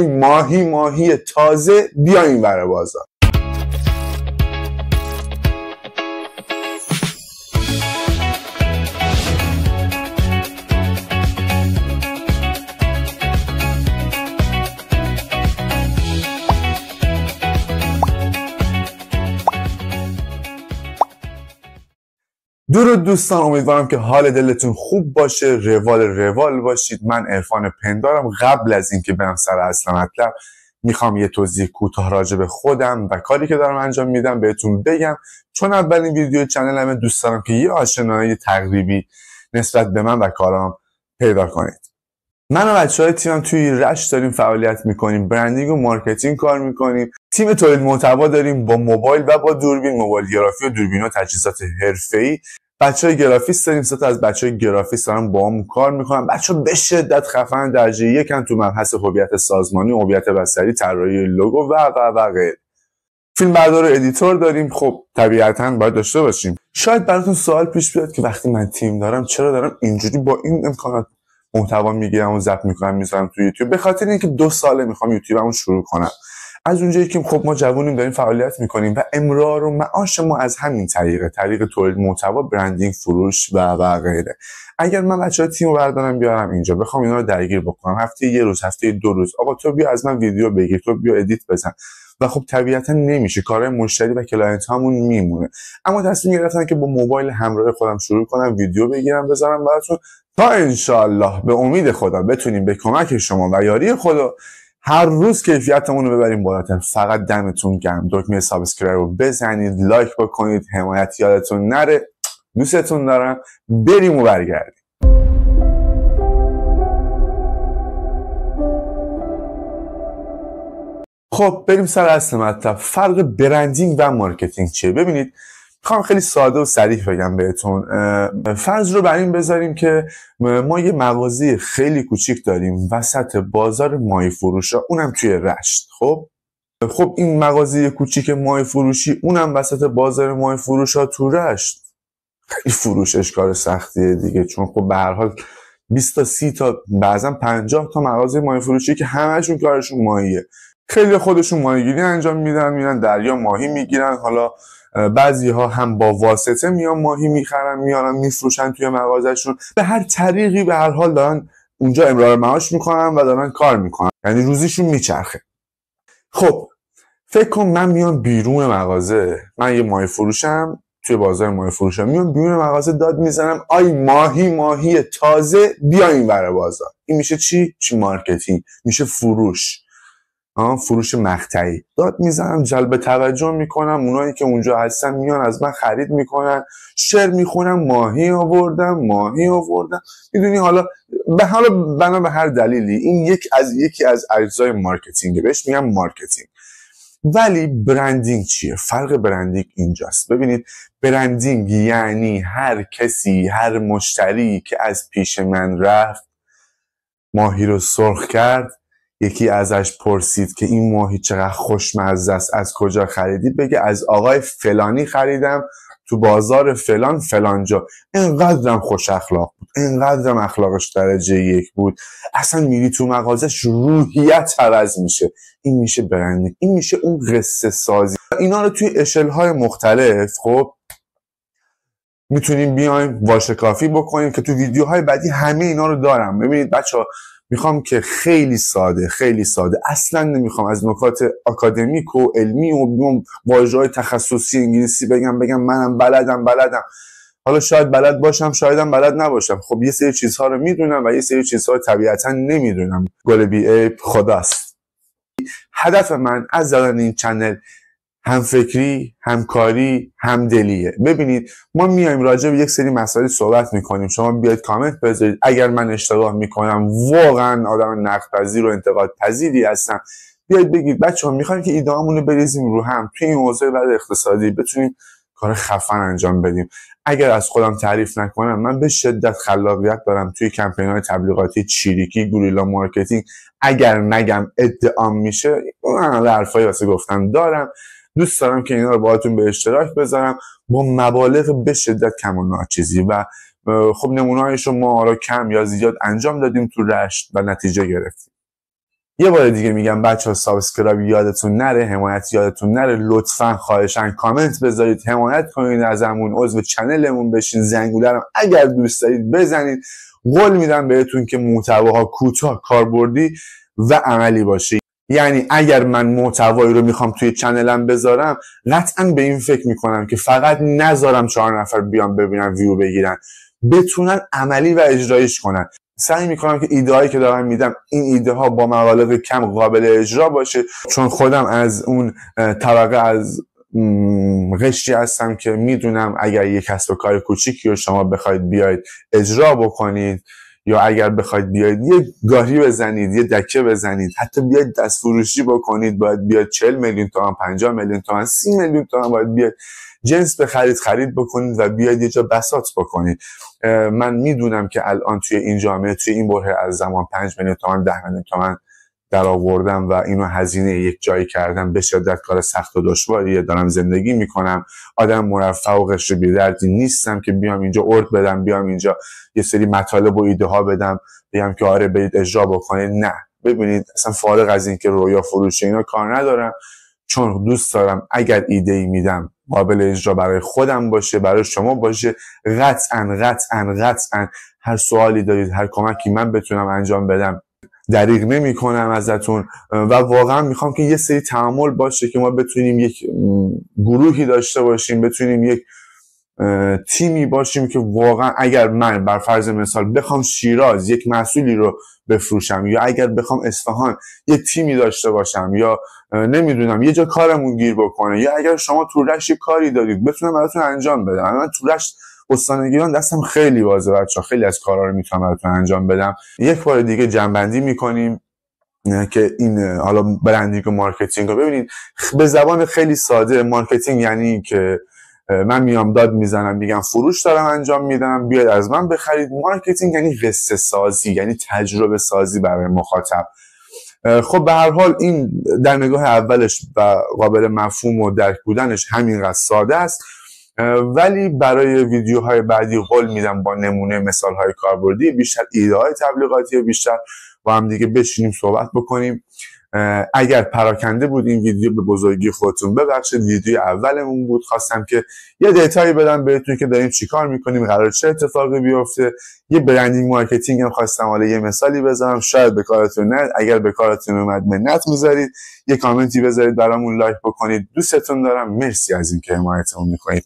ماهی تازه بیاین ور بازار. درود دوستان، امیدوارم که حال دلتون خوب باشه، روال باشید. من عرفان پندارم. قبل از اینکه برم سر اصل مطلب میخوام یه توضیح کوتاه راجع به خودم و کاری که دارم انجام میدم بهتون بگم، چون اولین ویدیو چنلمه. دوست دارم که یه آشنایی تقریبی نسبت به من و کارام پیدا کنید. من و بچهای تیمم توی رشت داریم فعالیت میکنیم، برندینگ و مارکتینگ کار میکنیم. تیم تولید محتوا داریم با موبایل و با دوربین، موبایل گرافی و دوربین و تجهیزات حرفه‌ای. بچهای گرافیست داریم، 3 تا از بچهای گرافیست دارن با هم کار میکنن. بچه‌ها به شدت خفن، درجه 1 تو مبحث هویت سازمانی، هویت بصری، طراحی لوگو و غیره. فیلم بردار و ادیتور داریم. خب طبیعتاً باید داشته باشیم. شاید براتون سوال پیش بیاد که وقتی من تیم دارم چرا دارم اینجوری با این امکانات محتوا میگیرم و ضبط میکنم میذارم تو یوتیوب؟ به خاطر اینکه 2 ساله میخوام یوتیوبمو شروع کنم. از اونجایی که خب ما جوونیم داریم فعالیت میکنیم و امرار و معاش ما از همین طریق تولید محتوا، برندینگ، فروش و غیره. اگر من بچه‌ها تیمو بردارم بیارم اینجا بخوام اینا رو درگیر بکنم، هفته 1 روز، هفته 2 روز، آقا تو بیا از من ویدیو بگیر، تو بیا ادیت بزن، و خب طبیعتا نمیشه، کارهای مشتری و کلاینت هامون میمونه. اما تصمیم گرفتم که با موبایل همراه خودم شروع کنم ویدیو بگیرم بذارم براتون، تا انشالله به امید خدا بتونیم به کمک شما و یاری خدا هر روز کیفیتمون رو ببریم بالاتر. فقط دمتون گرم. دکمه سابسکرایب رو بزنید، لایک بکنید، حمایت یادتون نره. دوستتون دارم. بریم و برگردیم. خب بریم سر اصل مطلب. فرق برندینگ و مارکتینگ چیه؟ ببینید، میخوام خیلی ساده و صریح بگم بهتون. فرض رو بر این بذاریم که ما یه مغازه خیلی کوچیک داریم وسط بازار ماهی فروشا، اونم توی رشت. خب این مغازه کوچیک ماهی فروشی، اونم وسط بازار ماهی فروشا تو رشت، خیلی فروشش کار سختیه دیگه، چون خب به هر حال 20 تا 30 تا بعضا 50 تا مغازه ماهی فروشی که همه‌شون کارشون ماهیه. خیلی خودشون ماهیگیری انجام میدن، میرن دریا ماهی میگیرن. حالا بعضی ها هم با واسطه میان ماهی میخرن میارن میفروشن توی مغازهشون. به هر طریقی به هر حال دارن اونجا امرار معاش میکنن و دارن کار میکنن، یعنی روزیشون میچرخه. خب فکر کن من میام بیرون مغازه، من یه ماهی فروشم توی بازار ماهی فروشم، میام بیرون مغازه داد میزنم آی ماهی تازه بیاین ور بازار. این میشه چی مارکتینگ، میشه فروش. فروش مقطعی. داد میزنم، جلب توجه میکنم، اونایی که اونجا هستن میان از من خرید میکنن، شعر میخونم ماهی آوردم. میدونی، حالا بنا به هر دلیلی این یکی از اجزای مارکتینگه، بهش میگم مارکتینگ. ولی برندینگ چیه؟ فرق برندینگ اینجاست. ببینید، برندینگ یعنی هر کسی، هر مشتری که از پیش من رفت، ماهی رو سرخ کرد، یکی ازش پرسید که این ماهی چقدر خوشمزه است، از کجا خریدی؟ بگه از آقای فلانی خریدم تو بازار فلان فلانجا. اینقدرم خوش اخلاق بود، اینقدرم اخلاقش درجه 1 بود، اصلا میری تو مغازش روحیت عوض میشه. این میشه برندینگ، این میشه اون قصه سازی. اینا رو توی اشل های مختلف خب میتونیم بیایم واشکافی بکنیم که تو ویدیوهای بعدی همه اینا رو دارم. ببینید بچه‌ها، میخوام که خیلی ساده اصلا نمیخوام از نکات اکادمیک و علمی و واژه‌های تخصصی انگلیسی بگم منم بلدم. حالا شاید بلد باشم، شایدم بلد نباشم. خب یه سری چیزها رو میدونم و یه سری چیزها رو طبیعتا نمیدونم. گل بی عیب خداست. هدف من از زدن این چنل هم فکری، همکاری، همدلیه. ببینید، ما میایم راجع به یک سری مسائل صحبت میکنیم، شما بیاید کامنت بذارید. اگر من اشتباه میکنم، واقعا آدم نقد پذیر و انتقاد پذیری هستم، بیاید بگید بچه‌ها میخوایم که ایده‌هامون رو بریزیم رو هم توی این حوزه بعد اقتصادی بتونیم کار خفن انجام بدیم. اگر از خودم تعریف نکنم، من به شدت خلاقیت دارم توی کمپین‌های تبلیغاتی، چیریکی، گوریلا مارکتینگ. اگر نگم ادعام میشه، من حرفایی واسه گفتن دارم. دوست دارم که اینا رو باهاتون به اشتراک بذارم با مبالغ به شدت کم و ناچیزی. و خب نمونه‌هایش رو ما کم یا زیاد انجام دادیم تو رشت و نتیجه گرفتیم. یه بار دیگه میگم بچه‌ها، سابسکرایب یادتون نره، حمایت یادتون نره، لطفاً خواهشاً کامنت بذارید، حمایت کنید ازمون، عضو چنلمون بشین، زنگوله رو اگر دوست دارید بزنید. قول میدم بهتون که محتواها کوتاه، کاربردی و عملی باشه. یعنی اگر من محتوایی رو میخوام توی چنلم بذارم، قطعاً به این فکر میکنم که فقط نذارم 4 نفر بیان ببینن ویو بگیرن، بتونن عملی و اجرایش کنن. سعی میکنم که ایده هایی که دارم میدم، این ایده ها با مبالغ کم قابل اجرا باشه، چون خودم از اون طبقه از قشری هستم که میدونم اگر یک کسب و کار کوچیکی رو شما بخواید بیاید اجرا بکنید، یا اگر بخواید بیاید یه گاهی بزنید، یه دکه بزنید، حتی بیاید دست فروشی بکنید، باید بیاید 40 میلیون تومان، 50 میلیون تومان، 30 میلیون تومان باید بیاید جنس خرید بکنید و بیاید یه جا بساط بکنید. من میدونم که الان توی این جامعه، توی این بره از زمان 5 میلیون تومان، 10 میلیون تومان در آوردم و اینو هزینه یک جایی کردم. به شدت کار سخت و دشواریه، دارم زندگی میکنم، آدم مرفه و قشر بی‌دردی نیستم که بیام اینجا ارد بدم، بیام اینجا یه سری مطالب و ایده ها بدم بگم که آره برید اجرا بکنید. نه، ببینید اصلا فارغ از این که رویا فروش اینا کار ندارم، چون دوست دارم اگر ایده ای میدم قابل اجرا برای خودم باشه، برای شما باشه. قطعاً هر سوالی دارید، هر کمکی من بتونم انجام بدم، دریغ نمی کنم ازتون. و واقعا میخوام که یه سری تعامل باشه که ما بتونیم یک گروهی داشته باشیم، بتونیم یک تیمی باشیم که واقعا اگر من بر فرض مثال بخوام شیراز یک محصولی رو بفروشم، یا اگر بخوام اصفهان یک تیمی داشته باشم، یا نمیدونم یه جا کارمون گیر بکنه، یا اگر شما تو رشت یک کاری دارید بتونم براتون انجام بدم. من تو رشت استان گیلان دستم خیلی بازه بچه‌ها، خیلی از کارا رو میتونم براتون انجام بدم. یک بار دیگه جنبندی میکنیم که این حالا برندینگ و مارکتینگ رو ببینید به زبان خیلی ساده. مارکتینگ یعنی که من میام داد میزنم میگم فروش دارم انجام میدم، بیاید از من بخرید. مارکتینگ یعنی قصه سازی، یعنی تجربه سازی برای مخاطب. خب به هر حال این در نگاه اولش و قابل مفهوم و درک بودنش همینقدر ساده است، ولی برای ویدیوهای بعدی قول میدم با نمونه مثالهای کاربردی بیشتر، ایده های تبلیغاتی بیشتر با هم دیگه بشینیم صحبت بکنیم. اگر پراکنده بود این ویدیو به بزرگی خودتون ببخشید، ویدیو اولمون بود، خواستم که یه دیتایی بدم بهتون که داریم چیکار میکنیم، قرار چه اتفاقی بیفته. یه برندینگ مارکتینگ هم خواستم حالا یه مثالی بزنم، شاید به کارتون نه، اگر به کارتون اومد منت میذارید، یه کامنتی بذارید برامون، لایک بکنید. دوستتون دارم، مرسی از اینکه حمایتمون میکنید.